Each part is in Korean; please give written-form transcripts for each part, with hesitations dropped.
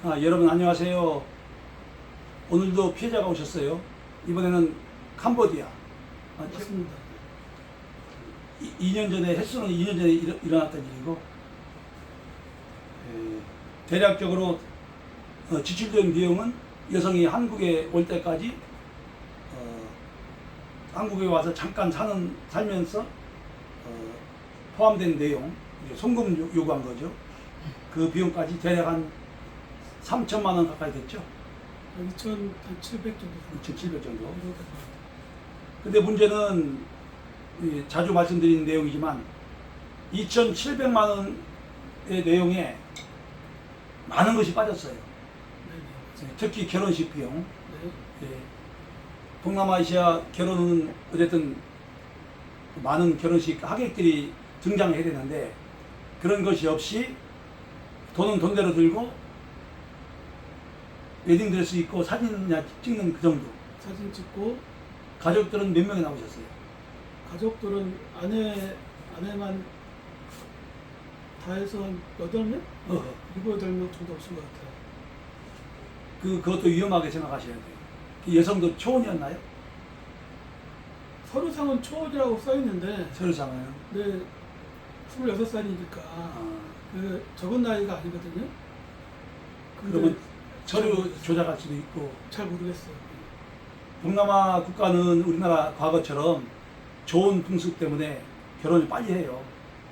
여러분 안녕하세요. 오늘도 피해자가 오셨어요. 이번에는 캄보디아. 맞습니다. 2년 전에 횟수는 2년 전에 일어났던 일이고, 대략적으로 지출된 비용은 여성이 한국에 올 때까지 한국에 와서 잠깐 살면서 포함된 내용, 송금 요구한 거죠. 그 비용까지 대략 한 3천만 원 가까이 됐죠. 2,700 정도. 2,700 정도. 근데 문제는 자주 말씀드린 내용이지만 2,700만 원의 내용에 많은 것이 빠졌어요. 네네. 특히 결혼식 비용. 네. 동남아시아 결혼은 어쨌든 많은 결혼식 하객들이 등장해야 되는데 그런 것이 없이 돈은 돈대로 들고 웨딩드레스 입고 사진 찍는 그 정도. 사진 찍고 가족들은 몇 명이 나오셨어요? 가족들은 아내만 다 해서 한 8명? 7, 8명 정도 오신 것 같아요. 그것도 위험하게 생각하셔야 돼요. 그 여성도 초혼이었나요? 서류상은 초혼이라고 써있는데 서류상은. 네, 26살이니까 그 적은 나이가 아니거든요. 그러면 서류 조작할 수도 있고. 잘 모르겠어요. 동남아 국가는 우리나라 과거처럼 좋은 풍습 때문에 결혼을 빨리 해요.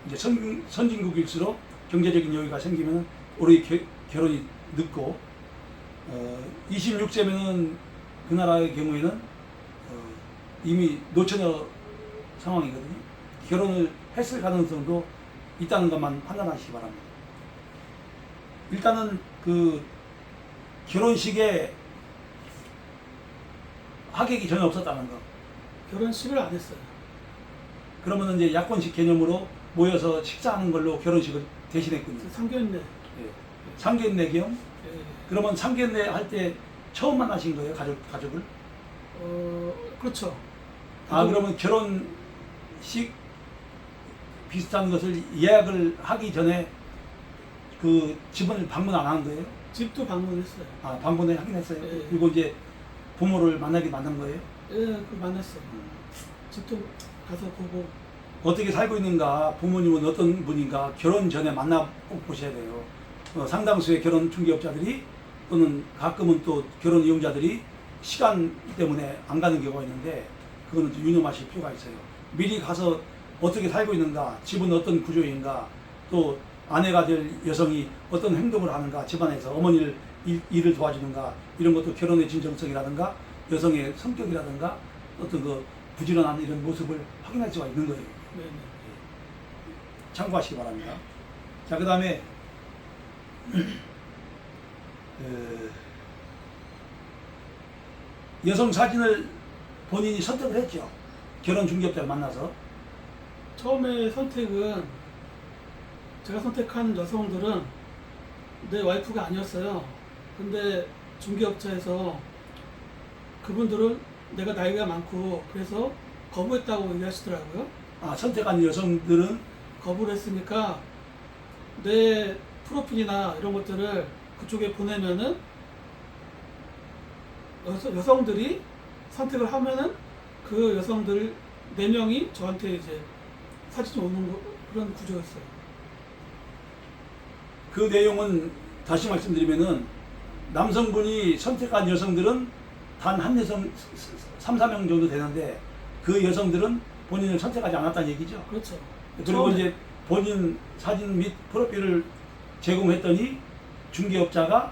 이제 선진국일수록 경제적인 여유가 생기면 오래 결혼이 늦고 26세면은 그 나라의 경우에는 이미 노처녀 상황이거든요. 결혼을 했을 가능성도 있다는 것만 판단하시기 바랍니다. 일단은 그 결혼식에 하객이 전혀 없었다는 거. 결혼식을 안 했어요. 그러면 이제 약혼식 개념으로 모여서 식사하는 걸로 결혼식을 대신했군요. 상견례. 예. 상견례 겸. 예. 그러면 상견례 할 때 처음 만나신 거예요, 가족을? 그렇죠. 그러면 결혼식 비슷한 것을 예약을 하기 전에 그 집을 방문 안 한 거예요? 집도 방문했어요. 방문을 하긴 했어요. 예. 그리고 이제 부모를 만난 거예요? 예, 그 만났어요. 집도 가서 보고. 어떻게 살고 있는가, 부모님은 어떤 분인가 결혼 전에 만나보셔야 돼요. 상당수의 결혼 중개업자들이 또는 가끔은 또 결혼 이용자들이 시간 때문에 안 가는 경우가 있는데 그거는 좀 유념하실 필요가 있어요. 미리 가서 어떻게 살고 있는가, 집은 어떤 구조인가, 또 아내가 될 여성이 어떤 행동을 하는가, 집안에서 어머니를 일을 도와주는가, 이런 것도 결혼의 진정성이라든가 여성의 성격이라든가 어떤 그 부지런한 이런 모습을 확인할 수가 있는 거예요. 네네. 참고하시기 바랍니다. 자, 그 다음에 여성 사진을 본인이 선택을 했죠. 결혼 중개업자를 만나서. 처음에 선택은 제가 선택한 여성들은 내 와이프가 아니었어요. 근데 중개업자에서 그분들은 내가 나이가 많고 그래서 거부했다고 얘기하시더라고요. 선택한 여성들은 거부를 했으니까 내 프로필이나 이런 것들을 그쪽에 보내면은 여성들이 선택을 하면은 그 여성들 4명이 저한테 이제 사진이 오는 그런 구조였어요. 그 내용은 다시 말씀드리면은 남성분이 선택한 여성들은 단 한 여성 3, 4명 정도 되는데 그 여성들은 본인을 선택하지 않았다는 얘기죠. 그렇죠. 그리고 처음에. 이제 본인 사진 및 프로필을 제공했더니 중개업자가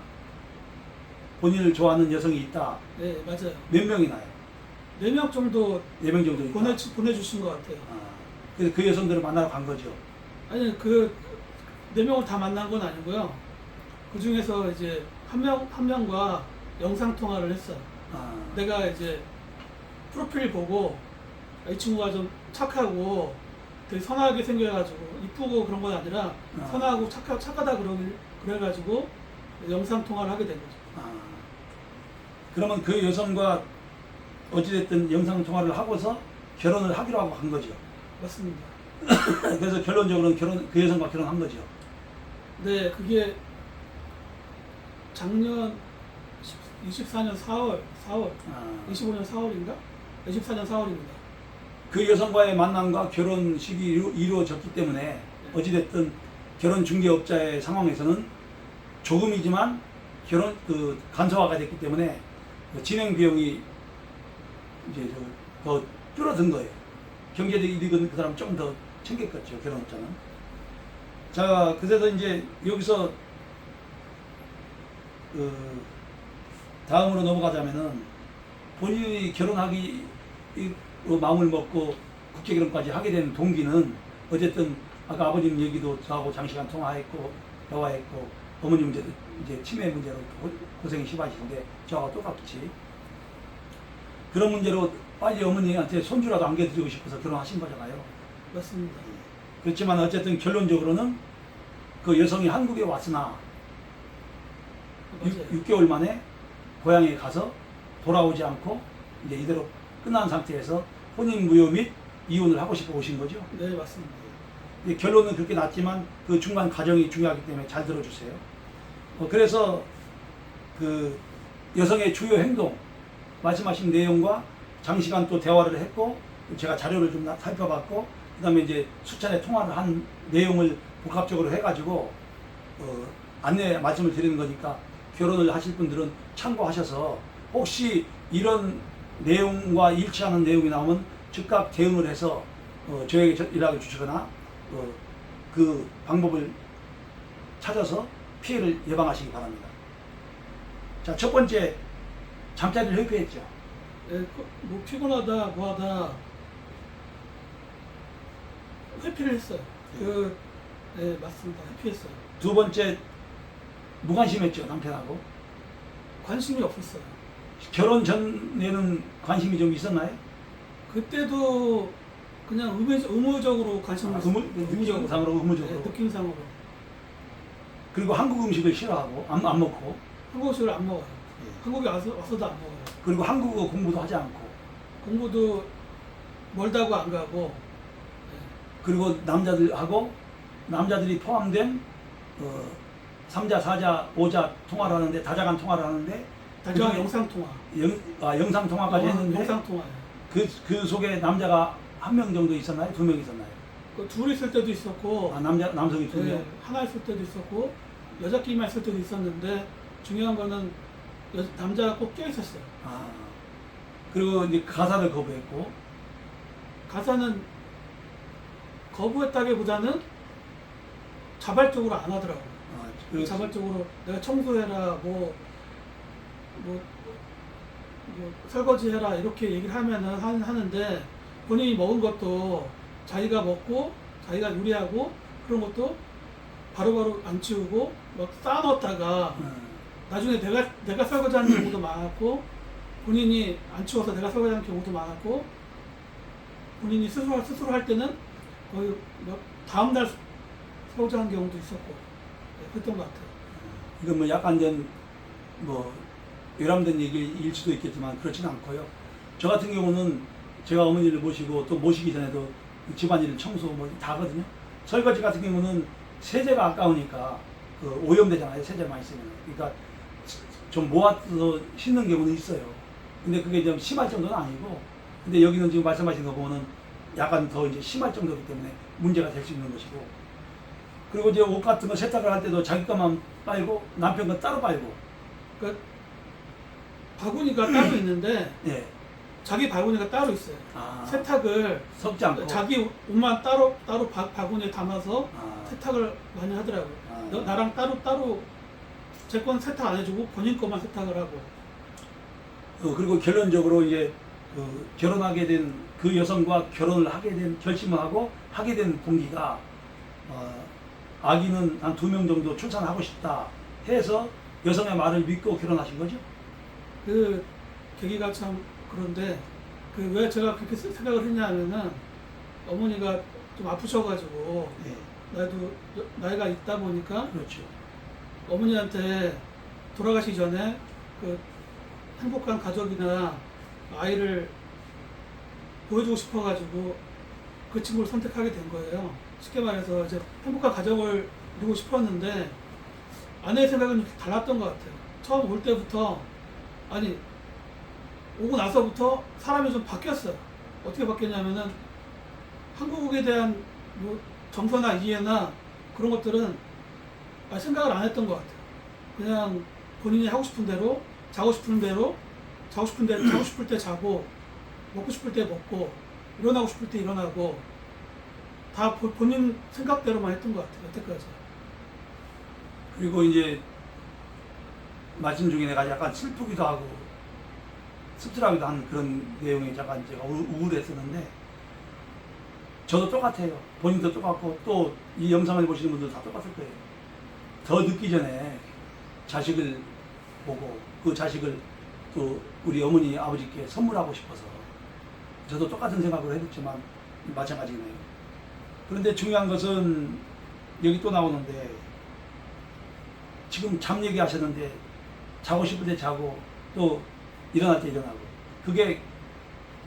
본인을 좋아하는 여성이 있다. 네, 맞아요. 몇 명이나요? 4명 정도 4명 정도 있다. 보내주신 것 같아요. 그래서 그 여성들을 만나러 간 거죠. 아니, 그 4명을 다 만난 건 아니고요. 그 중에서 이제 한 명과 영상통화를 했어요. 내가 이제 프로필 보고 이 친구가 좀 착하고 되게 선하게 생겨가지고 이쁘고 그런 건 아니라 선하고 착하다 그래가지고 영상통화를 하게 된 거죠. 그러면 그 여성과 어찌됐든 영상통화를 하고서 결혼을 하기로 하고 간 거죠. 맞습니다. 그래서 결론적으로는 그 여성과 결혼한 거죠. 네, 그게 작년 24년 4월, 아, 25년 4월인가? 24년 4월입니다. 그 여성과의 만남과 결혼식이 이루어졌기 때문에 어찌됐든 결혼 중개업자의 상황에서는 조금이지만 결혼 간소화가 됐기 때문에 진행 비용이 이제 더 줄어든 거예요. 경제적 이득은 그 사람 조금 더 챙겼겠죠, 결혼업자는. 자, 그래서 이제 여기서 다음으로 넘어가자면은 본인이 결혼하기 마음을 먹고 국제결혼까지 하게 된 동기는 어쨌든 아까 아버님 얘기도 저하고 장시간 통화했고 대화했고 어머니 문제도 이제 치매 문제로 고생이 심하신데 저하고 똑같이 그런 문제로 빨리 어머니한테 손주라도 안겨드리고 싶어서 결혼하신 거잖아요. 맞습니다. 그렇지만 어쨌든 결론적으로는 그 여성이 한국에 왔으나 맞아요. 6개월 만에 고향에 가서 돌아오지 않고 이제 이대로 끝난 상태에서 혼인 무효 및 이혼을 하고 싶어 오신 거죠. 네, 맞습니다. 결론은 그렇게 났지만 그 중간 과정이 중요하기 때문에 잘 들어주세요. 그래서 그 여성의 주요 행동 말씀하신 내용과 장시간 또 대화를 했고 제가 자료를 좀 살펴봤고 그다음에 이제 수차례 통화를 한 내용을 복합적으로 해가지고 안내 말씀을 드리는 거니까 결혼을 하실 분들은 참고하셔서 혹시 이런 내용과 일치하는 내용이 나오면 즉각 대응을 해서 저에게 연락을 주시거나 그 방법을 찾아서 피해를 예방하시기 바랍니다. 자, 첫 번째 잠자리를 회피했죠. 네, 뭐 피곤하다 뭐하다 회피를 했어요. 네, 맞습니다. 회피했어요. 두 번째 무관심했죠, 남편하고. 관심이 없었어요. 결혼 전에는 관심이 좀 있었나요? 그때도 그냥 의무적으로 관심을 느낌상으로 의무적으로. 네, 느낌상으로. 그리고 한국 음식을 싫어하고 안 먹고 한국식을 안 먹어요. 예. 한국에 와서도 안 먹어요. 그리고 한국어 공부도 하지 않고 공부도 멀다고 안 가고. 그리고 남자들이 포함된 3자, 4자, 5자 통화를 하는데 다자간 통화를 하는데 다자간 영상통화. 영상 통화까지 했는데 영상통화예요. 그 속에 남자가 한 명 정도 있었나요? 2명 있었나요? 그 둘 있을 때도 있었고 남성이 2명. 네, 하나 있을 때도 있었고 여자끼리만 있을 때도 있었는데 중요한 거는 남자가 꼭 껴 있었어요. 그리고 이제 가사를 거부했고 가사는 거부했다기보다는 자발적으로 안 하더라고요. 자발적으로 내가 청소해라 뭐 설거지해라 이렇게 얘기를 하면은 하는데 본인이 먹은 것도 자기가 먹고 자기가 요리하고 그런 것도 바로바로 안 치우고 막 쌓아놓다가 나중에 내가 설거지하는 경우도 많았고 본인이 안 치워서 내가 설거지하는 경우도 많았고 본인이 스스로 할 때는 거의 막 다음날 설거지하는 경우도 있었고 그랬던 것 같아요. 이건 뭐 약간 외람된 얘기일 수도 있겠지만 그렇지는 않고요. 저 같은 경우는 제가 어머니를 모시고 또 모시기 전에도 집안일 청소 뭐 다 하거든요. 설거지 같은 경우는 세제가 아까우니까 오염되잖아요. 세제 많이 쓰면. 그러니까 좀 모아서 씻는 경우는 있어요. 근데 그게 좀 심할 정도는 아니고 근데 여기는 지금 말씀하신 거 보면은 약간 더 이제 심할 정도이기 때문에 문제가 될 수 있는 것이고 그리고 이제 옷 같은 거 세탁을 할 때도 자기 것만 빨고 남편 거 따로 빨고 그러니까 바구니가 따로 있는데 예. 자기 바구니가 따로 있어요. 세탁을 섞지 않고 자기 옷만 따로 바구니에 담아서 세탁을 많이 하더라고요. 나랑 따로 제 건 세탁 안 해주고 본인 것만 세탁을 하고. 그리고 결론적으로 이제 결혼하게 된 그 여성과 결혼을 하게 된 결심을 하고 하게 된 동기가 아기는 한 2명 정도 출산하고 싶다 해서 여성의 말을 믿고 결혼하신 거죠? 그 계기가 참 그런데 왜 제가 그렇게 생각을 했냐면은 어머니가 좀 아프셔가지고 나도 나이가 있다 보니까 그렇죠. 어머니한테 돌아가시기 전에 그 행복한 가족이나 아이를 보여주고 싶어가지고 그 친구를 선택하게 된 거예요. 쉽게 말해서 이제 행복한 가정을 이루고 싶었는데 아내의 생각은 달랐던 것 같아요. 처음 올 때부터, 아니, 오고 나서부터 사람이 좀 바뀌었어요. 어떻게 바뀌었냐면은, 한국에 대한 뭐 정서나 이해나 그런 것들은 생각을 안 했던 것 같아요. 그냥 본인이 하고 싶은 대로, 자고 싶은 대로, 자고 싶을 때 자고, 먹고 싶을 때 먹고, 일어나고 싶을 때 일어나고, 다 본인 생각대로만 했던 것 같아요. 여태까지. 그리고 이제 말씀 중에 내가 약간 슬프기도 하고 씁쓸하기도 한 그런 내용이 잠깐 제가 우울했었는데, 저도 똑같아요. 본인도 똑같고 또 이 영상을 보시는 분들 다 똑같을 거예요. 더 늦기 전에 자식을 보고 그 자식을 또 우리 어머니 아버지께 선물하고 싶어서 저도 똑같은 생각을 했지만 마찬가지네요. 그런데 중요한 것은 여기 또 나오는데, 지금 잠 얘기하셨는데 자고 싶을 때 자고 또 일어날 때 일어나고, 그게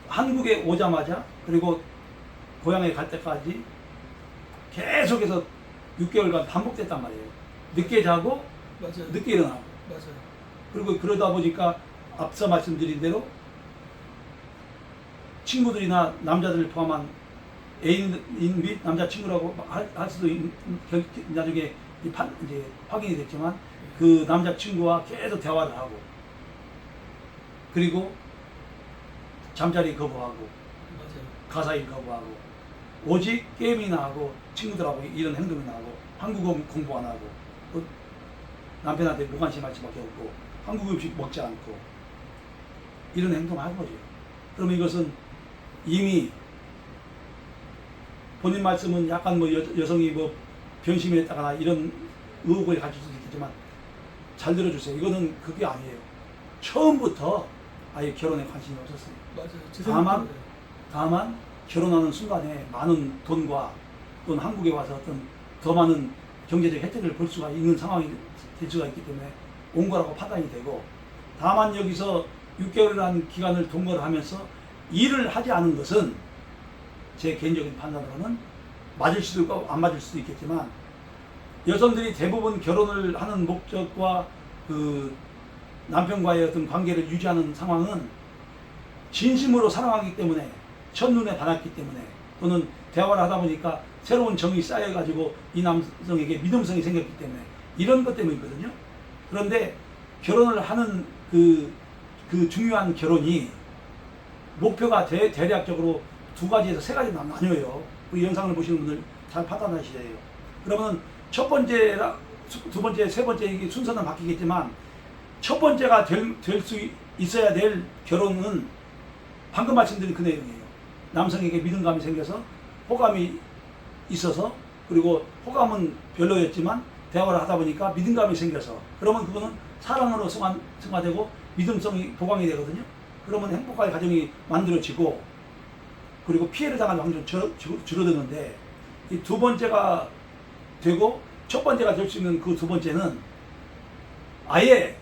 한국에 오자마자 그리고 고향에 갈 때까지 계속해서 6개월간 반복됐단 말이에요. 늦게 자고 맞아요. 늦게 일어나고. 맞아요. 그리고 그러다 보니까 앞서 말씀드린 대로 친구들이나 남자들을 포함한 애인 및 남자친구라고 할 수도 나중에 이제 확인이 됐지만, 그 남자친구와 계속 대화를 하고, 그리고 잠자리 거부하고, 맞아요. 가사일 거부하고, 오직 게임이나 하고 친구들하고 이런 행동이나 하고, 한국어 공부 안 하고, 또 남편한테 무관심할 수밖에 없고, 한국 음식 먹지 않고, 이런 행동을 하는 거죠. 그러면 이것은 이미 본인 말씀은 약간 뭐 여성이 뭐 변심을 했다거나 이런 의혹을 가질 수도 있겠지만, 잘 들어주세요. 이거는 그게 아니에요. 처음부터 아예 결혼에 관심이 없었어요. 맞아요. 다만 결혼하는 순간에 많은 돈과 또는 한국에 와서 어떤 더 많은 경제적 혜택을 볼 수가 있는 상황이 될 수가 있기 때문에 온 거라고 판단이 되고, 다만 여기서 6개월이라는 기간을 동거를 하면서 일을 하지 않은 것은 제 개인적인 판단으로는 맞을 수도 있고 안 맞을 수도 있겠지만, 여성들이 대부분 결혼을 하는 목적과 그 남편과의 어떤 관계를 유지하는 상황은 진심으로 사랑하기 때문에, 첫눈에 반했기 때문에, 또는 대화를 하다 보니까 새로운 정이 쌓여가지고 이 남성에게 믿음성이 생겼기 때문에, 이런 것 때문이거든요. 그런데 결혼을 하는 그 중요한 결혼이 목표가 대략적으로 2가지에서 3가지 나뉘어요. 우리 영상을 보시는 분들 잘 판단하셔야 돼요. 그러면 첫 번째랑 2번째, 3번째 이게 순서는 바뀌겠지만, 첫 번째가 될 수 있어야 될 결혼은 방금 말씀드린 그 내용이에요. 남성에게 믿음감이 생겨서 호감이 있어서, 그리고 호감은 별로였지만 대화를 하다 보니까 믿음감이 생겨서, 그러면 그거는 사랑으로 승화되고 믿음성이 보강이 되거든요. 그러면 행복한 가정이 만들어지고, 그리고 피해를 당할 확률이 줄어드는데, 이 2번째가 되고 첫 번째가 될 수 있는 그 2번째는 아예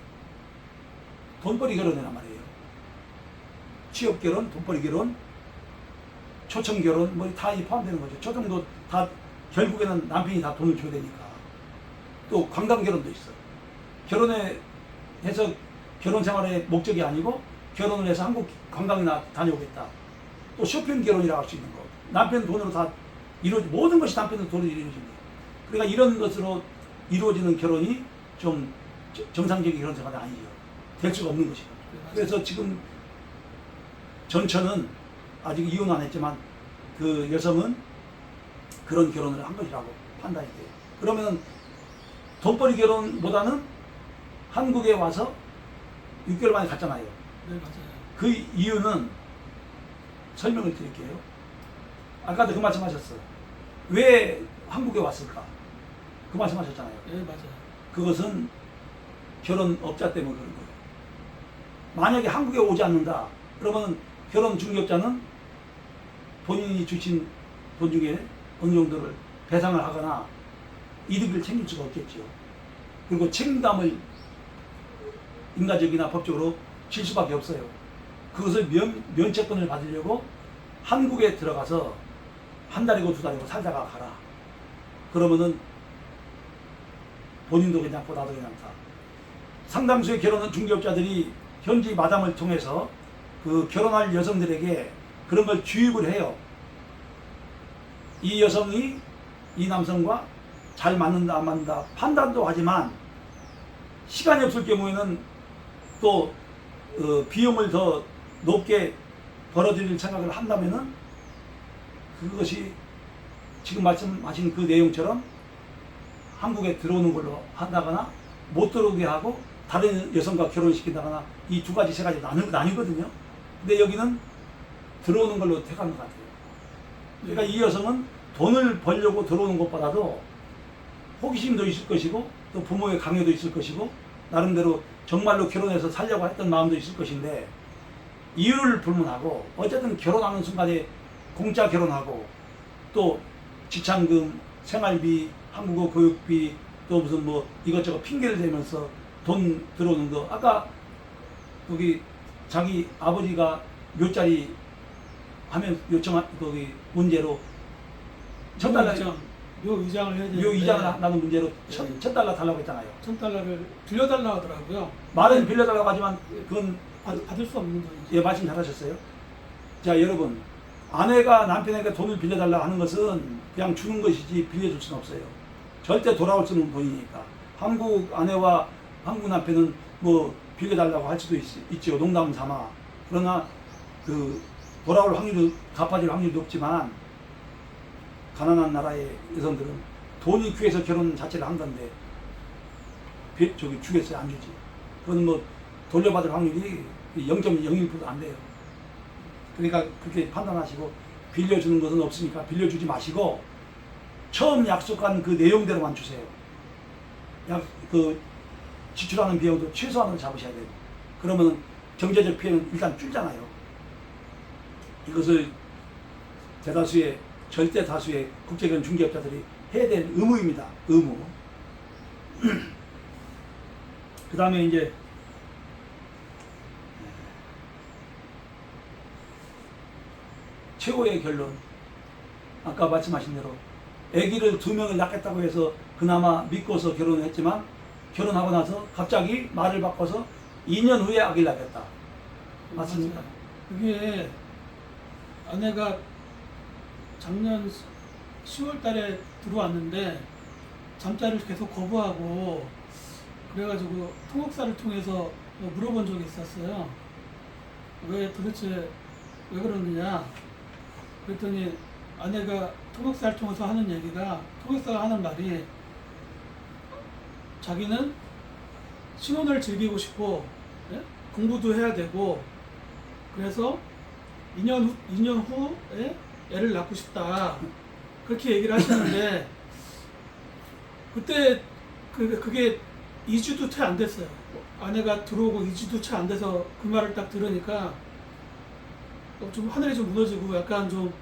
돈벌이 결혼이란 말이에요. 취업 결혼, 돈벌이 결혼, 초청 결혼, 뭐 다 포함되는 거죠. 초청도 다 결국에는 남편이 다 돈을 줘야 되니까. 또 관광 결혼도 있어. 결혼에 해서 결혼 생활의 목적이 아니고 결혼을 해서 한국 관광이나 다녀오겠다. 또 쇼핑 결혼이라고 할 수 있는 거. 남편 돈으로 다 모든 것이 남편 돈으로 이루어집니다. 그러니까 이런 것으로 이루어지는 결혼이 좀 정상적인 결혼 생활이 아니죠. 될 수가 없는 것이죠. 그래서 지금 전처는 아직 이혼 안 했지만 그 여성은 그런 결혼을 한 것이라고 판단이 돼요. 그러면 돈벌이 결혼보다는 한국에 와서 6개월 만에 갔잖아요. 네, 맞아요. 그 이유는 설명을 드릴게요. 아까도 그 말씀 하셨어요. 왜 한국에 왔을까? 그 말씀 하셨잖아요. 네, 맞아요. 그것은 결혼업자 때문에 그런 거예요. 만약에 한국에 오지 않는다, 그러면 결혼 중개업자는 본인이 주신 돈 중에 어느 정도를 배상을 하거나 이득을 챙길 수가 없겠죠. 그리고 책임감을 인간적이나 법적으로 질 수밖에 없어요. 그것을 면책권을 받으려고 한국에 들어가서 1달이고 2달이고 살다가 가라. 그러면은 본인도 괜찮고 나도 괜찮다. 상당수의 결혼 중개업자들이 현지 마담을 통해서 그 결혼할 여성들에게 그런 걸 주입을 해요. 이 여성이 이 남성과 잘 맞는다 안 맞는다 판단도 하지만 시간이 없을 경우에는 또 비용을 더 높게 벌어들일 생각을 한다면은 그것이 지금 말씀하신 그 내용처럼 한국에 들어오는 걸로 한다거나 못 들어오게 하고 다른 여성과 결혼시킨다거나 이 두 가지 세 가지 나뉘거든요. 근데 여기는 들어오는 걸로 택한 것 같아요. 그러니까 이 여성은 돈을 벌려고 들어오는 것보다도 호기심도 있을 것이고 또 부모의 강요도 있을 것이고 나름대로 정말로 결혼해서 살려고 했던 마음도 있을 것인데 이유를 불문하고 어쨌든 결혼하는 순간에 공짜 결혼하고 또 지참금, 생활비, 한국어 교육비 또 무슨 뭐 이것저것 핑계를 대면서 돈 들어오는 거 아까 거기 자기 아버지가 묘자리 하면 요청한 거기 문제로 묘이장을 해야 되는데 묘이장을 한다는 문제로 네. 1,000달러 달라고 했잖아요. 1,000달러를 빌려달라고 하더라고요. 말은 빌려달라고 하지만 그건 받을 수 없는 돈이죠. 예, 말씀 잘하셨어요. 자, 여러분, 아내가 남편에게 돈을 빌려달라고 하는 것은 그냥 주는 것이지 빌려줄 수는 없어요. 절대 돌아올 수 없는 돈이니까. 한국 아내와 한국 남편은 뭐 빌려달라고 할 수도 있죠. 농담 삼아. 그러나 그 돌아올 확률도 갚아줄 확률도 높지만 가난한 나라의 여성들은 돈이 귀해서 결혼 자체를 한 건데 저기 주겠어요? 안 주지. 그건 뭐 돌려받을 확률이 0.01%도 안 돼요. 그러니까 그렇게 판단하시고 빌려주는 것은 없으니까 빌려주지 마시고 처음 약속한 그 내용대로만 주세요. 그 지출하는 비용도 최소한으로 잡으셔야 돼요. 그러면 경제적 피해는 일단 줄잖아요. 이것을 대다수의 절대 다수의 국제결혼 중개업자들이 해야 될 의무입니다. 의무. 그 다음에 이제 최고의 결론. 아까 말씀하신 대로 아기를 2명을 낳겠다고 해서 그나마 믿고서 결혼을 했지만 결혼하고 나서 갑자기 말을 바꿔서 2년 후에 아기를 낳겠다. 맞습니까? 그게 아내가 작년 10월 달에 들어왔는데 잠자리를 계속 거부하고 그래가지고 통역사를 통해서 물어본 적이 있었어요. 왜 도대체 왜 그러느냐? 그랬더니 아내가 통역사를 통해서 하는 얘기가 통역사가 하는 말이 자기는 신혼을 즐기고 싶고 예? 공부도 해야 되고 그래서 2년 후에 애를 낳고 싶다 그렇게 얘기를 하시는데 그때 그게 2주도 채 안 됐어요. 아내가 들어오고 2주도 채 안 돼서 그 말을 딱 들으니까 좀 하늘이 좀 무너지고 약간 좀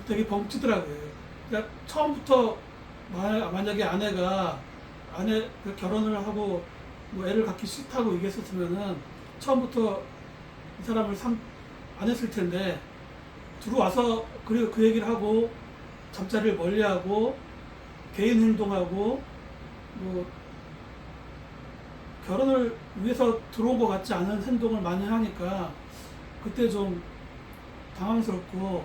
되게 벙찌더라고요. 그러니까 처음부터 만약에 아내가 결혼을 하고 뭐 애를 갖기 싫다고 얘기했었으면은 처음부터 이 사람을 안 했을 텐데 들어와서 그 얘기를 하고 잠자리를 멀리하고 개인 행동하고 뭐 결혼을 위해서 들어온 것 같지 않은 행동을 많이 하니까 그때 좀 당황스럽고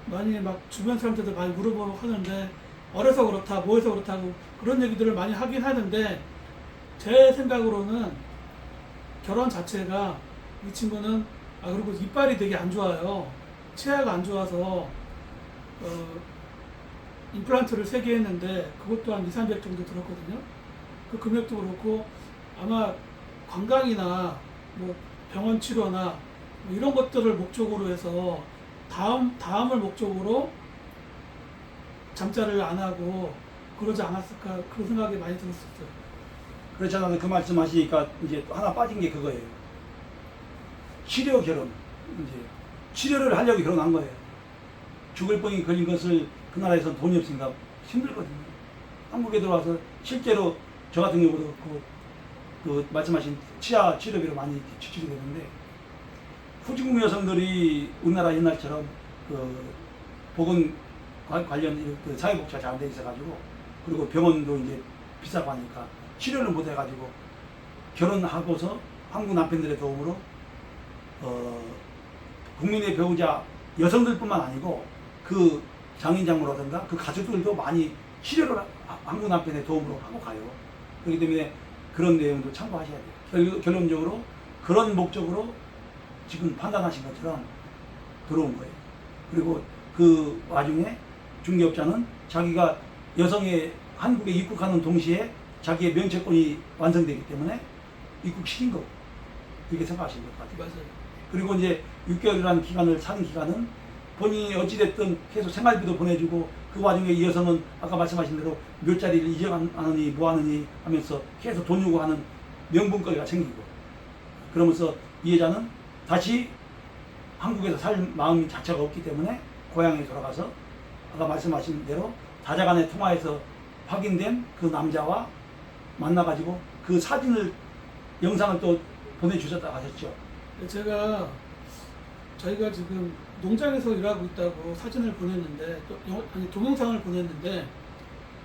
많이 막 주변 사람들도 많이 물어보고 하는데 어려서 그렇다 뭐해서 그렇다고 그런 얘기들을 많이 하긴 하는데 제 생각으로는 결혼 자체가 이 친구는 그리고 이빨이 되게 안 좋아요. 치아가 안 좋아서 임플란트를 3개 했는데 그것도 한 2,300 정도 들었거든요. 그 금액도 그렇고 아마 관광이나 뭐 병원 치료나 뭐 이런 것들을 목적으로 해서 다음을 목적으로 잠자리를 안 하고 그러지 않았을까 그런 생각이 많이 들었었어요. 그렇잖아요. 그 말씀 하시니까 이제 하나 빠진 게 그거예요. 치료 결혼. 이제 치료를 하려고 결혼한 거예요. 죽을 병이 걸린 것을 그 나라에서는 돈이 없으니까 힘들거든요. 한국에 들어와서 실제로 저 같은 경우도 그 말씀하신 치아 치료비로 많이 지출이 되는데 후진국 여성들이 우리나라 옛날처럼 그 보건 관련 그 사회복지가 잘 안 돼 있어가지고 그리고 병원도 이제 비싸고 하니까 치료를 못 해가지고 결혼하고서 한국 남편들의 도움으로 국민의 배우자 여성들뿐만 아니고 그 장인 장모라든가 그 가족들도 많이 치료를 한국 남편의 도움으로 하고 가요. 그렇기 때문에 그런 내용도 참고하셔야 돼요. 결론적으로 그런 목적으로 지금 판단하신 것처럼 들어온 거예요. 그리고 그 와중에 중개업자는 자기가 여성의 한국에 입국하는 동시에 자기의 면책권이 완성되기 때문에 입국시킨 거고, 그렇게 생각하시는 것 같아요. 맞아요. 그리고 이제 6개월이라는 기간을 사는 기간은 본인이 어찌됐든 계속 생활비도 보내주고, 그 와중에 이 여성은 아까 말씀하신 대로 몇 자리를 이전하느니 뭐하느니 하면서 계속 돈 요구하는 명분거리가 생기고, 그러면서 이 여자는 다시 한국에서 살 마음 자체가 없기 때문에 고향에 돌아가서 아까 말씀하신 대로 다자간의 통화에서 확인된 그 남자와 만나가지고 그 사진을, 영상을 또 보내주셨다고 하셨죠. 저희가 지금 농장에서 일하고 있다고 사진을 보냈는데, 동영상을 보냈는데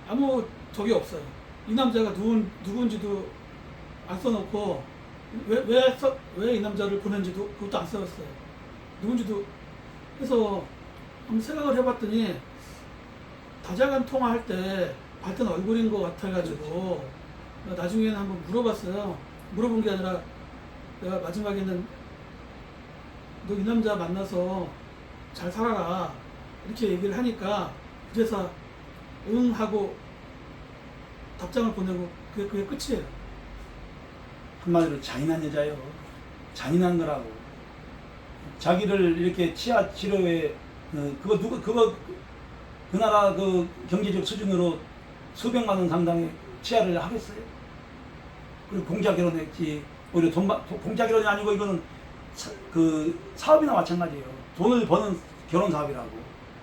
아무 적이 없어요. 이 남자가 누군지도 안 써놓고 왜 이 남자를 보낸지도 그것도 안 써놨어요. 누군지도. 그래서 한번 생각을 해봤더니 다자간 통화할 때 봤던 얼굴인 것 같아가지고 나중에는 한번 물어봤어요. 물어본 게 아니라 내가 마지막에는 너 이 남자 만나서 잘 살아라 이렇게 얘기를 하니까 그래서 응 하고 답장을 보내고 그게 끝이에요. 한마디로 잔인한 여자예요. 잔인한 거라고. 자기를 이렇게 치아 치료에 그 나라 그 경제적 수준으로 수백만 원 상당의 치아를 하겠어요? 그리고 공짜 결혼했지. 오히려 공짜 결혼이 아니고 이거는 그 사업이나 마찬가지예요. 돈을 버는 결혼 사업이라고.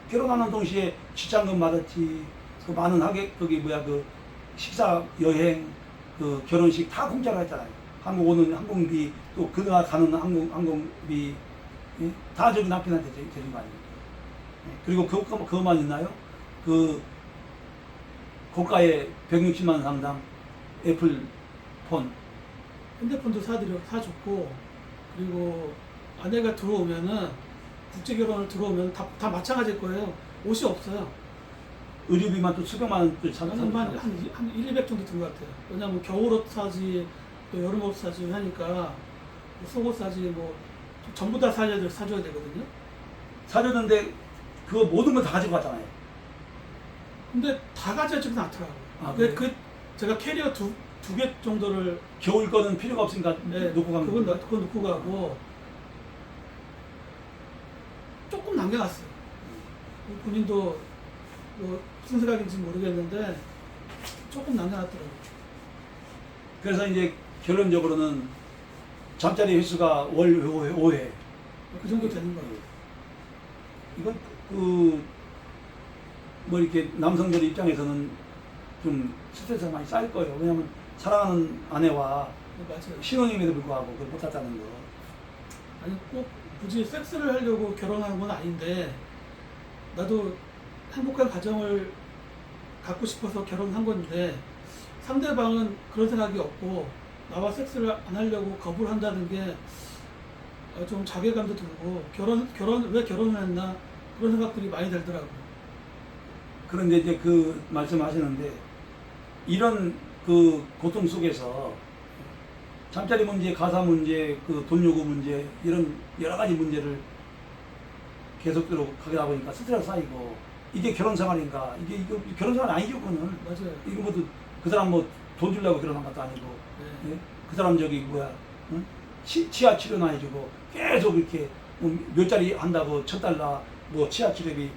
결혼하는 동시에 취장금 받았지. 그 많은 그 식사, 여행, 그 결혼식 다 공짜로 했잖아요. 한국 오는 항공비, 또 그가 가는 항공비, 예? 다 저기 남편한테 드린 거 아닙니까? 예? 그리고 그것만 있나요? 그 고가의 160만 원 상당 애플 폰. 핸드폰도 사줬고, 그리고 아내가 들어오면은 국제 결혼을 들어오면 다 마찬가지일 거예요. 옷이 없어요. 의류비만 또 수백만 원을 한 1, 200 정도 든 것 같아요. 왜냐면 겨울옷 사지, 또 여름옷 사지 하니까 뭐 속옷 사지, 뭐 전부 다 사줘야 되거든요. 사줬는데 그거 모든 걸 다 가지고 갔잖아요. 근데 다 가져지는 않더라고요. 아, 제가 캐리어 두 개 정도를 겨울 거는 필요가 없으니까 놓고 간 그건 거예요. 그거 놓고 가고 조금 남겨놨어요. 본인도 뭐 무슨 생각인지 모르겠는데 조금 남겨놨더라고요. 그래서 이제 결론적으로는 잠자리 횟수가 월 5회. 그 정도 되는 거예요. 이건 뭐 이렇게 남성들 입장에서는 좀 스트레스가 많이 쌓일 거예요. 왜냐하면 사랑하는 아내와 맞아요. 신혼임에도 불구하고 그걸 못했다는 거. 아니 꼭 굳이 섹스를 하려고 결혼하는 건 아닌데 나도 행복한 가정을 갖고 싶어서 결혼한 건데 상대방은 그런 생각이 없고 나와 섹스를 안 하려고 거부를 한다는 게 좀 자괴감도 들고 왜 결혼을 했나 그런 생각들이 많이 들더라고요. 그런데 이제 그 말씀하시는데 이런 그 고통 속에서 잠자리 문제, 가사 문제, 그 돈 요구 문제 이런 여러 가지 문제를 계속적으로 가다 보니까 스트레스 쌓이고 이게 결혼 생활인가? 이거 결혼 생활 아니죠, 그거는. 맞아요. 이거 뭐 그 사람 뭐 돈 주려고 결혼한 것도 아니고, 네. 예? 그 사람 응? 치아 치료나 해주고 계속 이렇게 몇 자리 한다고 $1,000 뭐 치아 치료비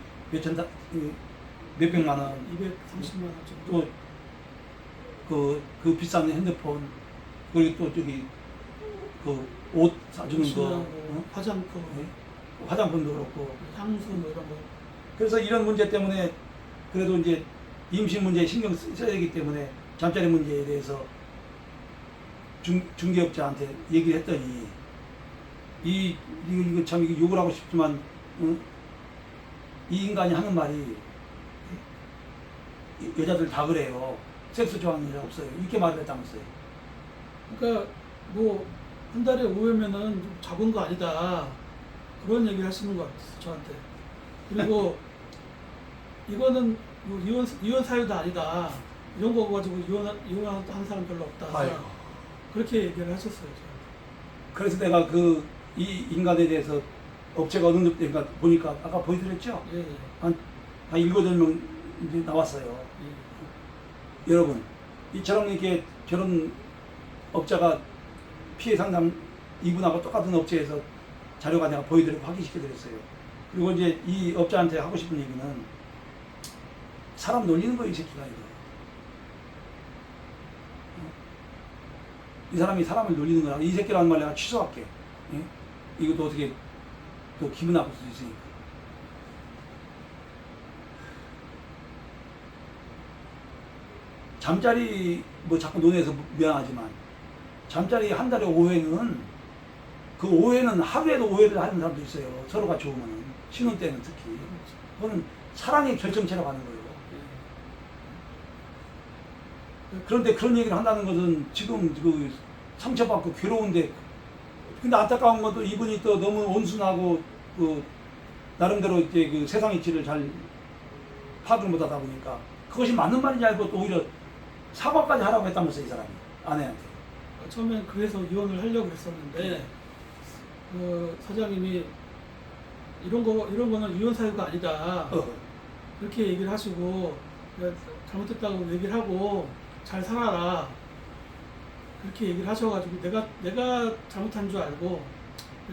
몇백만 원, 230만 원 정도. 또 그 비싼 핸드폰, 그리고 또 저기 그 옷 사주는 거, 어? 화장품, 예? 화장품도 그렇고. 향수 뭐 이런 거. 그래서 이런 문제 때문에 그래도 이제 임신 문제에 신경 써야 되기 때문에 잠자리 문제에 대해서 중개업자한테 얘기를 했더니 이거 참 이거 욕을 하고 싶지만 이 인간이 하는 말이 여자들 다 그래요. 섹스 좋아하는 여자 없어요. 이렇게 말을 했다면서요. 그러니까 뭐 한 달에 5회면은 작은 거 아니다. 그런 얘기를 하시는 것 같아요, 저한테. 그리고 이거는 뭐 이혼 사유도 아니다. 이런 거 가지고 이혼하는 사람 별로 없다. 아이고. 그렇게 얘기를 하셨어요, 저한테. 그래서 내가 이 인간에 대해서 업체가 어느 정도 그러니까 보니까 아까 보여드렸죠? 예, 예. 한 7, 8명 이제 나왔어요. 예. 여러분, 이처럼 이렇게 결혼 업자가 피해 상담 이분하고 똑같은 업체에서 자료가 내가 보여드리고 확인시켜드렸어요. 그리고 이제 이 업자한테 하고 싶은 얘기는 사람 놀리는 거예요, 이 새끼가 이거. 이 사람이 사람을 놀리는 거야. 이 새끼라는 말 내가 취소할게. 예? 이것도 어떻게 또 기분 나쁠 수도 있으니까. 잠자리 뭐 자꾸 논해서 미안하지만 잠자리 한 달에 5회는 그 5회는 하루에도 5회를 하는 사람도 있어요. 서로가 좋으면 신혼 때는 특히 그거는 사랑의 결정체라고 하는 거예요. 그런데 그런 얘기를 한다는 것은 지금 그 상처받고 괴로운데 근데 안타까운 것도 이분이 또 너무 온순하고 그 나름대로 이제 그 세상 이치를 잘 파악을 못하다 보니까 그것이 맞는 말인지 알고 또 오히려 사과까지 하라고 했다면서 이 사람이 아내한테. 처음엔 그래서 이혼을 하려고 했었는데 그 사장님이 이런 거는 이혼 사유가 아니다. 그렇게 얘기를 하시고 잘못했다고 얘기를 하고 잘 살아라. 그렇게 얘기를 하셔가지고 내가 잘못한 줄 알고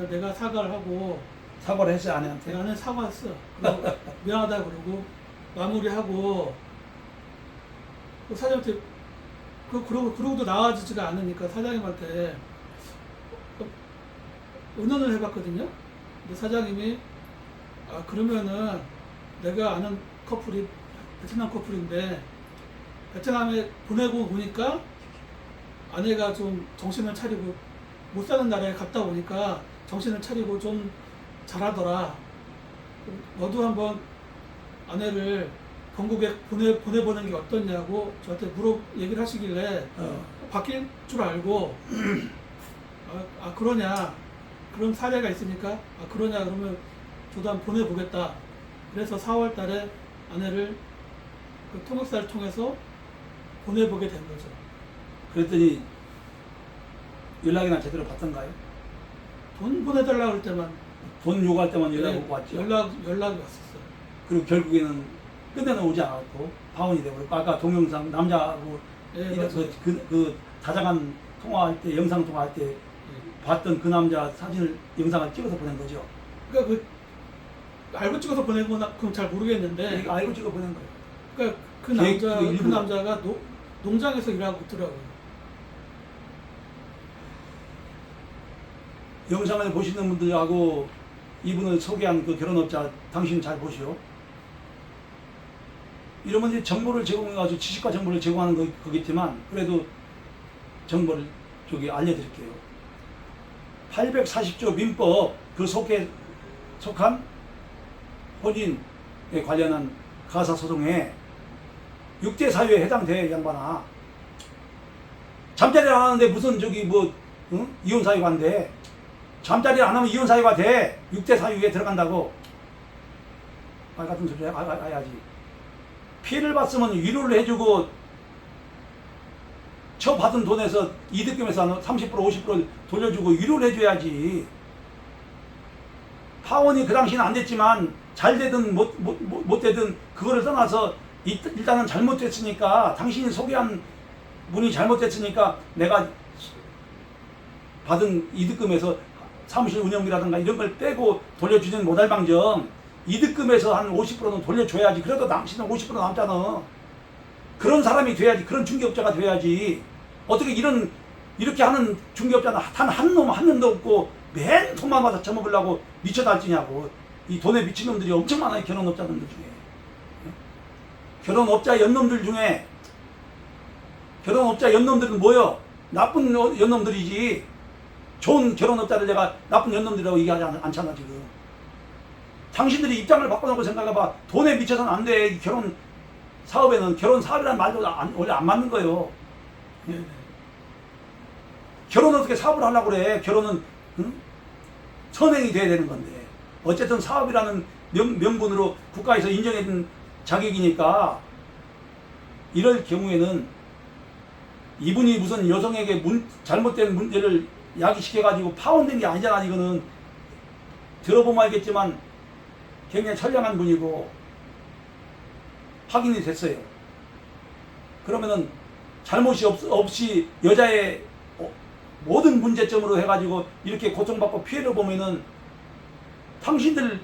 내가 사과를 하고 사과를 했어요 아내한테. 나는 사과했어. 미안하다 그러고 마무리하고 그 사장님한테 그러고도 나아지지가 않으니까 사장님한테 의논을 해봤거든요. 근데 사장님이 그러면은 내가 아는 커플이 베트남 커플인데 베트남에 보내고 보니까 아내가 좀 정신을 차리고 못 사는 나라에 갔다 오니까 정신을 차리고 좀 잘하더라. 너도 한번 아내를 본국에 보내보는 게 어떻냐고 저한테 얘기를 하시길래 바뀔 줄 알고 그러냐 그런 사례가 있으니까 그러냐 그러면 저도 한번 보내보겠다. 그래서 4월 달에 아내를 그 통역사를 통해서 보내보게 된 거죠. 그랬더니 연락이나 제대로 받던가요? 돈 보내달라고 할 때만 돈 요구할 때만 연락이 네, 왔죠. 연락이 왔었어요. 그리고 결국에는 끝내는 오지 않았고 파혼이 되고 아까 동영상 남자하고 네, 그 다정한 통화할 때 영상 통화할 때 봤던 그 남자 사진을 영상을 찍어서 보낸 거죠. 그러니까 알고 찍어서 보낸 건 그건 잘 모르겠는데 알고 찍어 보낸 거예요. 그러니까 그 남자가 농장에서 일하고 있더라고요. 영상을 보시는 분들하고 이분을 소개한 그 결혼업자 당신 잘 보시오. 이러면 이제 정보를 제공해가지고 지식과 정보를 제공하는 거겠지만 그래도 정보를 알려드릴게요. 840조 민법 그 속한 혼인에 관련한 가사소송에 6대 사유에 해당돼 양반아. 잠자리를 안 하는데 무슨 이혼 사유가 안 돼. 잠자리를 안 하면 이혼 사유가 돼. 6대 사유에 들어간다고. 말 같은 소리 해야지. 피해를 봤으면 위로를 해주고 받은 돈에서 이득금에서 30% 50%를 돌려주고 위로를 해줘야지. 파혼이 그 당시는 안 됐지만 잘 되든 못 되든 그거를 떠나서 일단은 잘못됐으니까 당신이 소개한 분이 잘못됐으니까 내가 받은 이득금에서 사무실 운영비라든가 이런 걸 빼고 돌려주지는 못할 방정 이득금에서 한 50%는 돌려줘야지. 그래도 당신은 50% 남잖아. 그런 사람이 돼야지. 그런 중개업자가 돼야지. 어떻게 이렇게 하는 중개업자는 단 한 놈도 없고 맨 돈만 받아 처먹으려고 미쳐 날뛰냐고. 이 돈에 미친 놈들이 엄청 많아요. 결혼업자들 중에. 결혼업자 연놈들 중에 결혼업자 연놈들은 뭐요? 나쁜 연놈들이지. 좋은 결혼업자를 내가 나쁜 연놈들이라고 얘기하지 않잖아 지금. 당신들이 입장을 바꿔놓고 생각해봐. 돈에 미쳐서는 안 돼. 결혼 사업에는 결혼 사업이라는 말도 원래 안 맞는 거예요. 결혼은 어떻게 사업을 하려고 그래? 결혼은 응? 선행이 돼야 되는 건데 어쨌든 사업이라는 명분으로 국가에서 인정해준 자격이니까 이럴 경우에는 이분이 무슨 여성에게 잘못된 문제를 야기시켜가지고 파혼된 게 아니잖아. 이거는 들어보면 알겠지만 굉장히 선량한 분이고 확인이 됐어요. 그러면은 잘못이 없이 여자의 모든 문제점으로 해가지고 이렇게 고통받고 피해를 보면은 당신들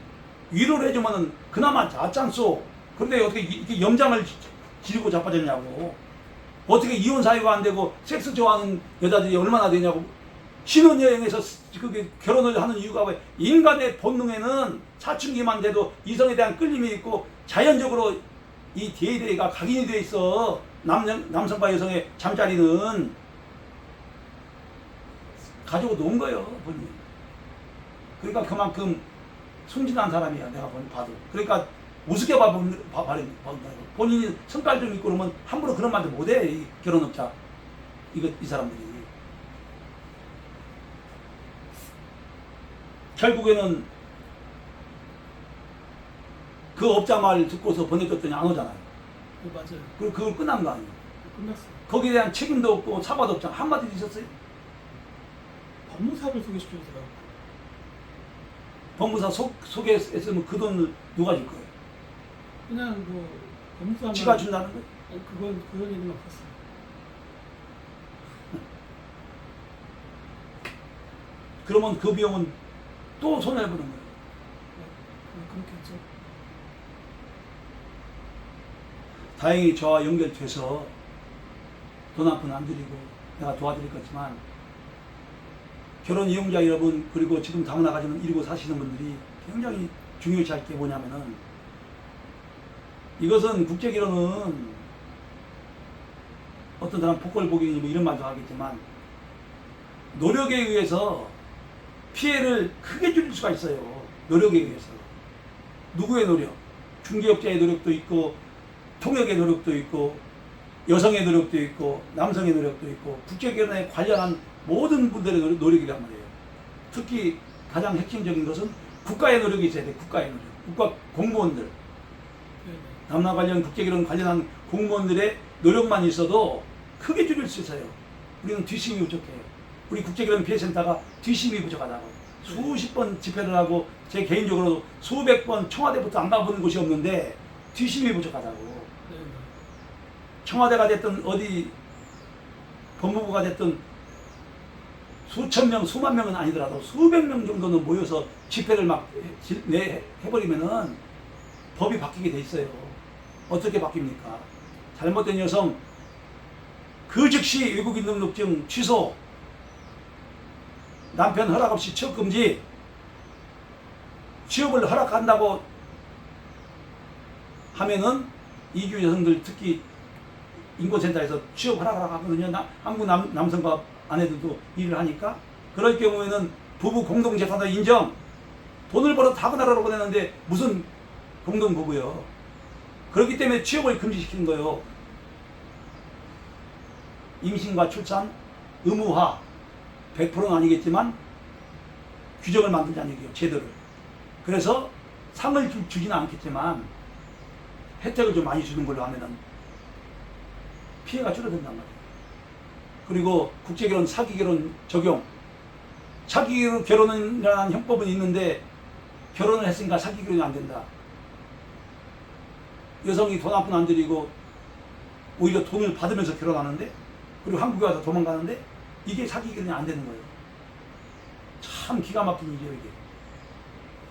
위로를 해주면은 그나마 낫잖소. 그런데 어떻게 이렇게 염장을 지르고 자빠졌냐고. 어떻게 이혼 사유가 안 되고 섹스 좋아하는 여자들이 얼마나 되냐고. 신혼여행에서 그게 결혼을 하는 이유가 왜 인간의 본능에는 사춘기만 돼도 이성에 대한 끌림이 있고 자연적으로 이 DNA가 각인이 돼 있어. 남성과 여성의 잠자리는 가지고 논 거예요, 본인이. 그러니까 그만큼 순진한 사람이야, 내가 봐도. 그러니까 우습게 봐본다고. 본인이 성깔 좀 있고 그러면 함부로 그런 말도 못해, 이 결혼업자. 이 사람들이. 결국에는 그 업자 말 듣고서 보내줬더니 안 오잖아요. 네, 맞아요. 그리고 그걸 끝난 거 아니에요. 끝났어요. 거기에 대한 책임도 없고 사과도 없잖아. 한마디도 있었어요? 법무사를 소개시켜주더라고요. 법무사 소개했으면 그 돈을 누가 줄 거예요? 그냥 뭐 법무사만 지가 준다는 거예요? 그런 얘기는 없었어요. 그러면 그 비용은 또 손해보는 거예요. 그렇겠죠. 다행히 저와 연결돼서 돈 한 푼 안 드리고 내가 도와드릴 거지만 결혼 이용자 여러분 그리고 지금 다문화 가정을 이루고 사시는 분들이 굉장히 중요시 할 게 뭐냐면은 이것은 국제결혼은 어떤 사람 복걸복용이 뭐 이런 말도 하겠지만 노력에 의해서 피해를 크게 줄일 수가 있어요. 노력에 의해서. 누구의 노력? 중개업자의 노력도 있고 통역의 노력도 있고 여성의 노력도 있고 남성의 노력도 있고 국제결혼에 관련한 모든 분들의 노력이란 말이에요. 특히 가장 핵심적인 것은 국가의 노력이 있어야 돼. 국가의 노력. 국가 공무원들. 남남 관련 국제결혼 관련한 공무원들의 노력만 있어도 크게 줄일 수 있어요. 우리는 뒷심이 부족해요. 우리 국제결혼 피해센터가 뒷심이 부족하다고. 수십 번 집회를 하고 제 개인적으로도 수백 번 청와대부터 안 가보는 곳이 없는데 뒷심이 부족하다고. 청와대가 됐든 어디 법무부가 됐든 수천 명, 수만 명은 아니더라도 수백 명 정도는 모여서 집회를 막 해버리면은 법이 바뀌게 돼 있어요. 어떻게 바뀝니까? 잘못된 여성 그 즉시 외국인 등록증 취소, 남편 허락 없이 취업 금지, 취업을 허락한다고 하면은 이주 여성들 특히 인권센터에서 취업 허락하거든요. 한국 남성과 아내들도 일을 하니까. 그럴 경우에는 부부 공동재산도 인정. 돈을 벌어 다른 나라로 보내는데 무슨 공동부부요. 그렇기 때문에 취업을 금지시키는 거예요. 임신과 출산 의무화 100%는 아니겠지만 규정을 만들자는 얘기예요. 제도를. 그래서 상을 주지는 않겠지만 혜택을 좀 많이 주는 걸로 하면은 피해가 줄어든단 말이에요. 그리고 국제결혼, 사기결혼 적용. 사기결혼이라는 형법은 있는데 결혼을 했으니까 사기결혼이 안 된다. 여성이 돈 한 푼 안 들이고 오히려 돈을 받으면서 결혼하는데 그리고 한국에 와서 도망가는데 이게 사기결혼이 안 되는 거예요. 참 기가 막힌 일이에요, 이게.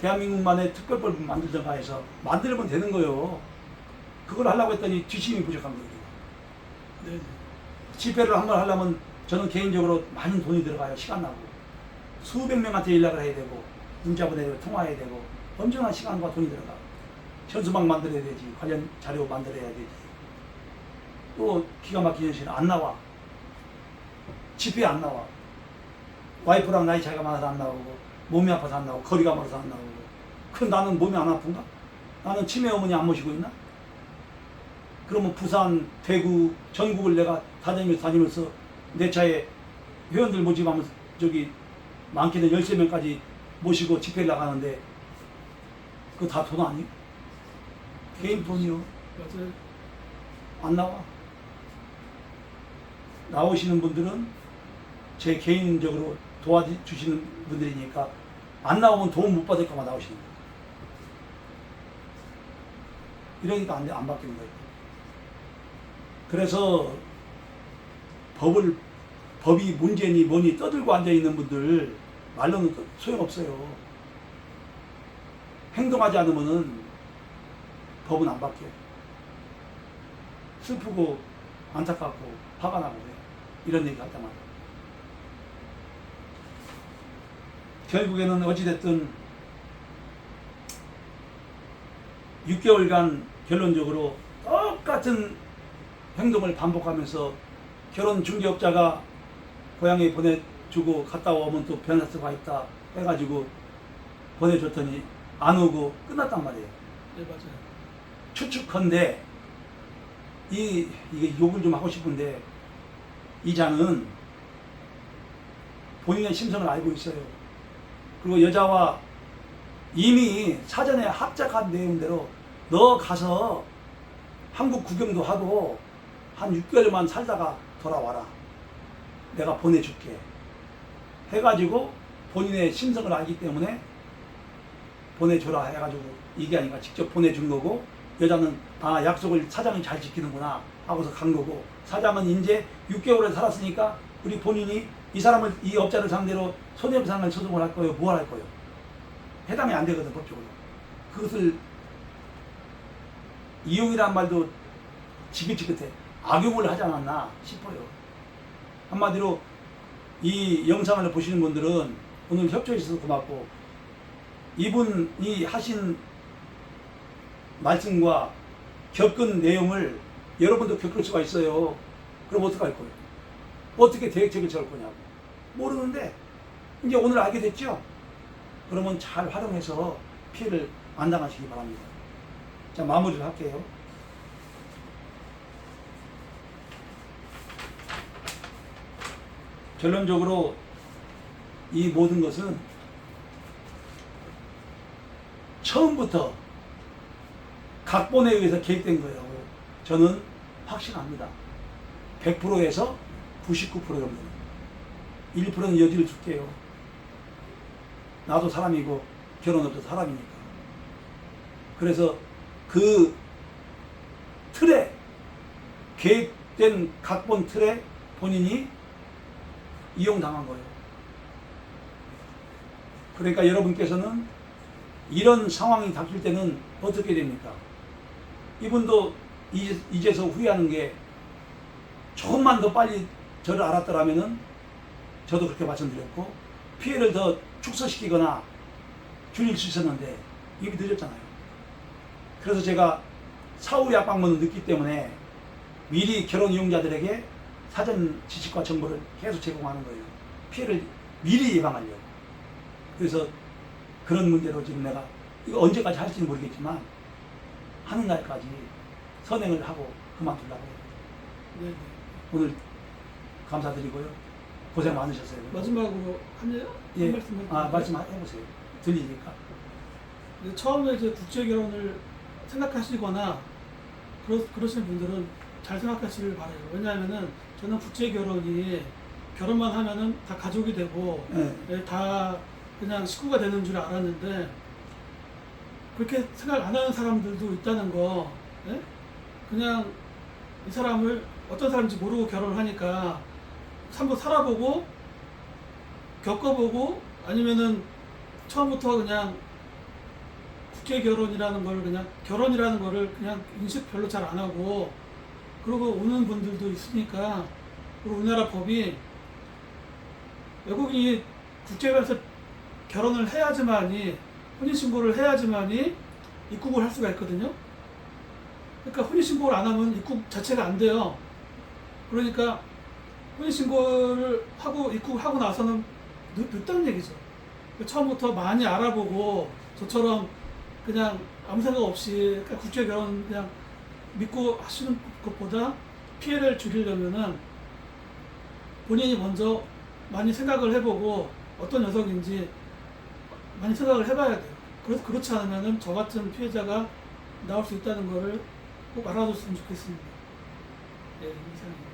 대한민국만의 특별법을 만들던가 해서 만들면 되는 거예요. 그걸 하려고 했더니 뒷심이 부족한 거예요. 네. 집회를 한 번 하려면 저는 개인적으로 많은 돈이 들어가요. 시간 나고. 수백 명한테 연락을 해야 되고 문자 보내야 되고 통화해야 되고 엄청난 시간과 돈이 들어가. 현수막 만들어야 되지. 관련 자료 만들어야 되지. 또 기가 막힌 현실은 안 나와. 집회에 안 나와. 와이프랑 나이 차이가 많아서 안 나오고 몸이 아파서 안 나오고 거리가 멀어서 안 나오고. 그럼 나는 몸이 안 아픈가? 나는 치매 어머니 안 모시고 있나? 그러면 부산, 대구, 전국을 내가 다니면서 내 차에 회원들 모집하면 저기 많게는 13명까지 모시고 집회를 나가는데 그거 다 돈 아니에요? 개인 돈이요. 맞아요. 안 나와. 나오시는 분들은 제 개인적으로 도와주시는 분들이니까 안 나오면 도움 못 받을까봐 나오시는 거예요. 이러니까 안 바뀌는 거예요. 그래서 법이 문제니 뭐니 떠들고 앉아있는 분들 말로는 소용없어요. 행동하지 않으면은 법은 안 바뀌어요. 슬프고 안타깝고 화가 나고 그래요. 이런 얘기 할 때마다. 결국에는 어찌됐든 6개월간 결론적으로 똑같은 행동을 반복하면서 결혼 중개업자가 고향에 보내주고 갔다 오면 또 변화수가 있다 해가지고 보내줬더니 안 오고 끝났단 말이에요. 네, 맞아요. 추측컨대 이게 욕을 좀 하고 싶은데 이자는 본인의 심성을 알고 있어요. 그리고 여자와 이미 사전에 합작한 내용대로 너 가서 한국 구경도 하고 한 6개월만 살다가 돌아와라. 내가 보내줄게. 해가지고 본인의 심성을 알기 때문에 보내줘라 해가지고 이게 아니라 직접 보내준 거고 여자는 아 약속을 사장이 잘 지키는구나 하고서 간 거고 사장은 이제 6개월을 살았으니까 우리 본인이 이 사람을 이 업자를 상대로 손해배상을 소송을 할 거예요? 뭘 할 거예요? 해당이 안 되거든 법적으로. 그것을 이용이란 말도 지긋지긋해. 악용을 하지 않았나 싶어요. 한마디로 이 영상을 보시는 분들은 오늘 협조해 주셔서 고맙고 이분이 하신 말씀과 겪은 내용을 여러분도 겪을 수가 있어요. 그럼 어떡할 거예요? 어떻게 대책을 세울 거냐고. 모르는데 이제 오늘 알게 됐죠? 그러면 잘 활용해서 피해를 안 당하시기 바랍니다. 자, 마무리를 할게요. 결론적으로 이 모든 것은 처음부터 각본에 의해서 계획된 거예요. 저는 확신합니다. 100%에서 99% 정도. 1%는 여지를 줄게요. 나도 사람이고 결혼업도 사람이니까. 그래서 그 틀에 계획된 각본 틀에 본인이 이용당한 거예요. 그러니까 여러분께서는 이런 상황이 닥칠 때는 어떻게 됩니까? 이분도 이제서 후회하는 게 조금만 더 빨리 저를 알았더라면은 저도 그렇게 말씀드렸고 피해를 더 축소시키거나 줄일 수 있었는데 이미 늦었잖아요. 그래서 제가 사후의 압박문을 넣기 때문에 미리 결혼 이용자들에게 사전 지식과 정보를 계속 제공하는 거예요. 피해를 미리 예방하려고. 그래서 그런 문제로 지금 내가 이거 언제까지 할지는 모르겠지만 하는 날까지 선행을 하고 그만두려고 해요. 네. 오늘 감사드리고요. 고생 많으셨어요. 마지막으로 한 예. 말씀 말씀해보세요. 들리니까. 처음에 이제 국제 결혼을 생각하시거나 그러시는 분들은 잘 생각하시길 바라요. 왜냐하면은 저는 국제 결혼이 결혼만 하면은 다 가족이 되고 네. 다 그냥 식구가 되는 줄 알았는데 그렇게 생각 안 하는 사람들도 있다는 거. 예? 그냥 이 사람을 어떤 사람인지 모르고 결혼을 하니까 한번 살아보고 겪어보고 아니면은 처음부터 그냥 국제 결혼이라는 걸 그냥 결혼이라는 거를 그냥 인식 별로 잘 안 하고 그러고 오는 분들도 있으니까 그리고 우리나라 법이 외국인이 국제결혼에서 결혼을 해야지만이 혼인신고를 해야지만이 입국을 할 수가 있거든요. 그러니까 혼인신고를 안 하면 입국 자체가 안 돼요. 그러니까 혼인신고를 하고 입국하고 나서는 늦다는 얘기죠. 처음부터 많이 알아보고 저처럼 그냥 아무 생각 없이 국제결혼 그냥 믿고 하시는 것보다 피해를 줄이려면은 본인이 먼저 많이 생각을 해보고 어떤 녀석인지 많이 생각을 해봐야 돼요. 그렇지 않으면은 저 같은 피해자가 나올 수 있다는 거를 꼭 알아뒀으면 좋겠습니다. 예, 이상입니다.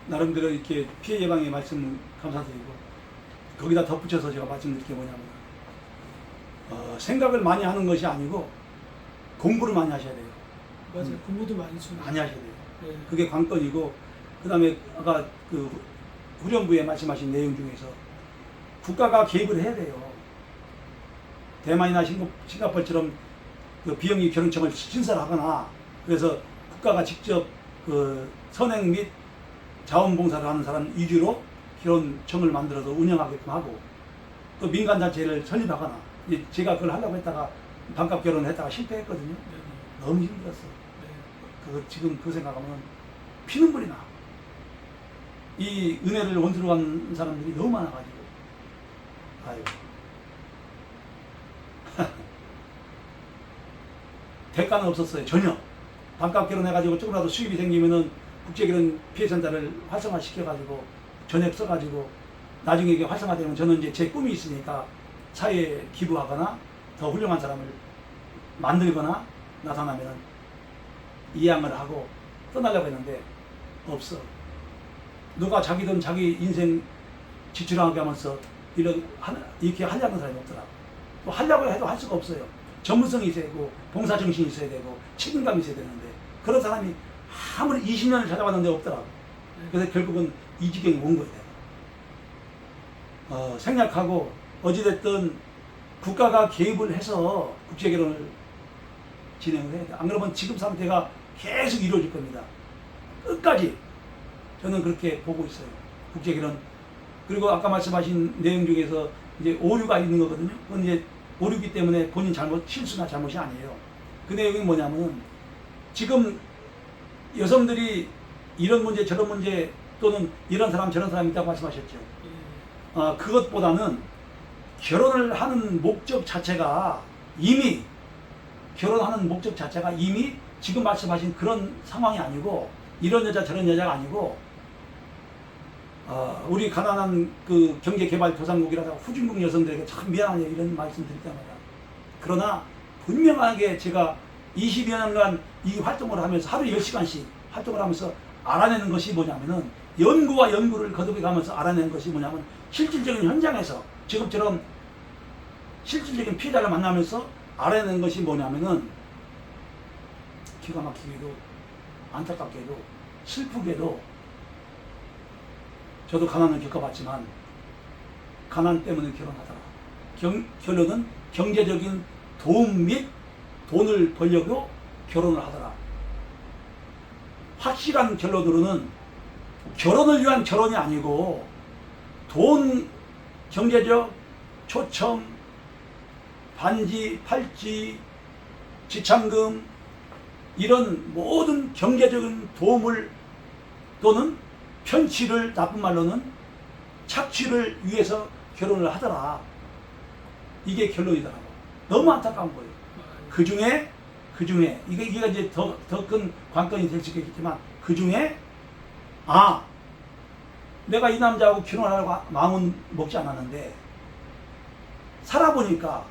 나름대로 이렇게 피해 예방의 말씀 감사드리고, 거기다 덧붙여서 제가 말씀드릴 게 뭐냐면, 생각을 많이 하는 것이 아니고 공부를 많이 하셔야 돼요. 맞아요. 공부도 많이 중요해요. 많이 하셔야 돼요. 예. 그게 관건이고, 그 다음에 아까 그 후련부에 말씀하신 내용 중에서 국가가 개입을 해야 돼요. 대만이나 싱가포르처럼 그 비영리 결혼청을 신설하거나, 그래서 국가가 직접 그 선행 및 자원봉사를 하는 사람 위주로 결혼청을 만들어서 운영하게끔 하고, 또 민간단체를 설립하거나, 이제 제가 그걸 하려고 했다가 반값 결혼을 했다가 실패했거든요. 네. 너무 힘들었어. 네. 지금 그 생각하면 피눈물이 나. 이 은혜를 원수로 간 사람들이 너무 많아가지고, 아유. 대가는 없었어요. 전혀. 반값 결혼해가지고 조금이라도 수입이 생기면은 국제결혼 피해센터를 활성화시켜가지고 전액 써가지고 나중에 이게 활성화되면 저는 이제 제 꿈이 있으니까 사회에 기부하거나 더 훌륭한 사람을 만들거나 나타나면은 이양을 하고 떠나려고 했는데 없어. 누가 자기 돈 자기 인생 지출하게 하면서 이렇게 하려는 사람이 없더라고. 또 하려고 해도 할 수가 없어요. 전문성이 있어야 되고 봉사정신이 있어야 되고 책임감이 있어야 되는데 그런 사람이 아무리 20년을 찾아봤는데 없더라고. 그래서 결국은 이 지경이 온 거예요. 생략하고 어찌됐든 국가가 개입을 해서 국제결혼을 진행을 해야 돼. 안 그러면 지금 상태가 계속 이루어질 겁니다. 끝까지 저는 그렇게 보고 있어요. 국제결혼. 그리고 아까 말씀하신 내용 중에서 이제 오류가 있는 거거든요. 그건 이제 오류기 때문에 본인 실수나 잘못이 아니에요. 그 내용이 뭐냐면 지금 여성들이 이런 문제 저런 문제 또는 이런 사람 저런 사람이 있다고 말씀하셨죠. 그것보다는 결혼을 하는 목적 자체가 이미 지금 말씀하신 그런 상황이 아니고 이런 여자 저런 여자가 아니고 우리 가난한 그 경제개발도상국이라서 후진국 여성들에게 참 미안하네요. 이런 말씀 드릴 때마다. 그러나 분명하게 제가 20여 년간 이 활동을 하면서 하루 10시간씩 활동을 하면서 알아내는 것이 뭐냐면은 연구와 연구를 거듭해 가면서 알아내는 것이 뭐냐면 실질적인 현장에서 지금처럼 실질적인 피해자를 만나면서 알아내는 것이 뭐냐면은 기가 막히게도 안타깝게도 슬프게도 저도 가난을 겪어봤지만 가난 때문에 결혼하더라. 결론은 경제적인 도움 및 돈을 벌려고 결혼을 하더라. 확실한 결론으로는 결혼을 위한 결혼이 아니고 돈, 경제적 초청, 반지, 팔찌, 지참금 이런 모든 경제적인 도움을 또는 편취를 나쁜 말로는 착취를 위해서 결혼을 하더라. 이게 결론이더라고. 너무 안타까운 거예요. 그 중에 이게 이제 더 큰 관건이 될 수 있겠지만 그 중에 내가 이 남자하고 결혼하려고 마음은 먹지 않았는데 살아보니까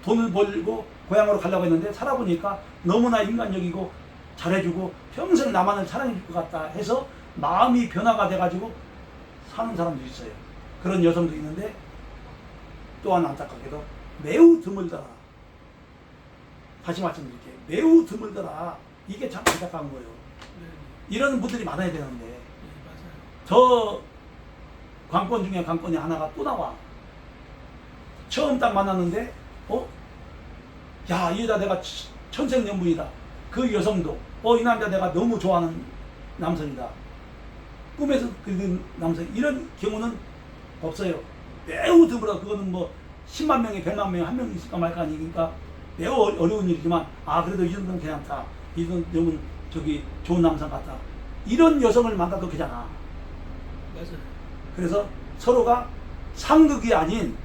돈을 벌고 고향으로 가려고 했는데 살아보니까 너무나 인간적이고 잘해주고 평생 나만을 사랑해줄 것 같다 해서 마음이 변화가 돼가지고 사는 사람도 있어요. 그런 여성도 있는데 또한 안타깝게도 매우 드물더라. 다시 말씀드릴게요. 매우 드물더라. 이게 참 안타까운 거예요. 이런 분들이 많아야 되는데 더 관건 중에 관건이 하나가 또 나와. 처음 딱 만났는데 이 여자 내가 천생연분이다. 그 여성도 이 남자 내가 너무 좋아하는 남성이다. 꿈에서 그 남성 이런 경우는 없어요. 매우 드물어. 그거는 뭐 10만 명에 100만 명에 한 명 있을까 말까 아니니까 매우 어려운 일이지만 그래도 이 정도는 괜찮다. 이 정도는 좋은 남성 같다. 이런 여성을 만나도 되잖아. 맞아요. 그래서 서로가 상극이 아닌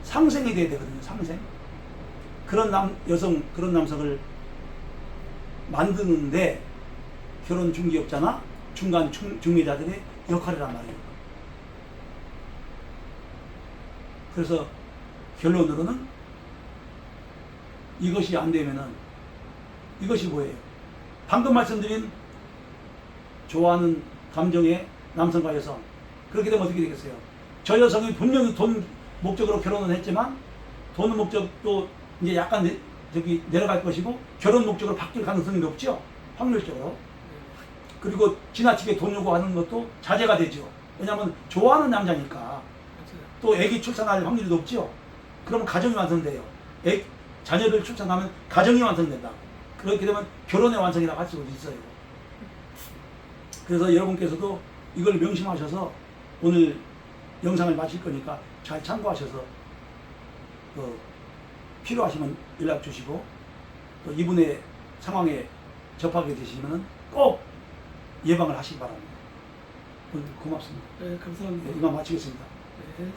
상생이 돼야 되거든요. 상생. 그런 그런 남성을 만드는데 결혼 중개업자나 중간 중매자들의 역할이란 말이에요. 그래서 결론으로는 이것이 안 되면은 이것이 뭐예요? 방금 말씀드린 좋아하는 감정의 남성과 여성, 그렇게 되면 어떻게 되겠어요? 저 여성이 분명히 돈 목적으로 결혼을 했지만 돈 목적도 이제 약간 내려갈 것이고 결혼 목적으로 바뀔 가능성이 높죠, 확률적으로. 그리고 지나치게 돈 요구하는 것도 자제가 되죠. 왜냐하면 좋아하는 남자니까. 또 애기 출산할 확률이 높죠. 그러면 가정이 완성돼요. 자녀를 출산하면 가정이 완성된다. 그렇게 되면 결혼의 완성이라고 할 수가 있어요. 그래서 여러분께서도 이걸 명심하셔서 오늘 영상을 마칠 거니까 잘 참고하셔서 필요하시면 연락 주시고 또 이분의 상황에 접하게 되시면 꼭 예방을 하시기 바랍니다. 오늘 고맙습니다. 네, 감사합니다. 네, 이만 마치겠습니다. 네.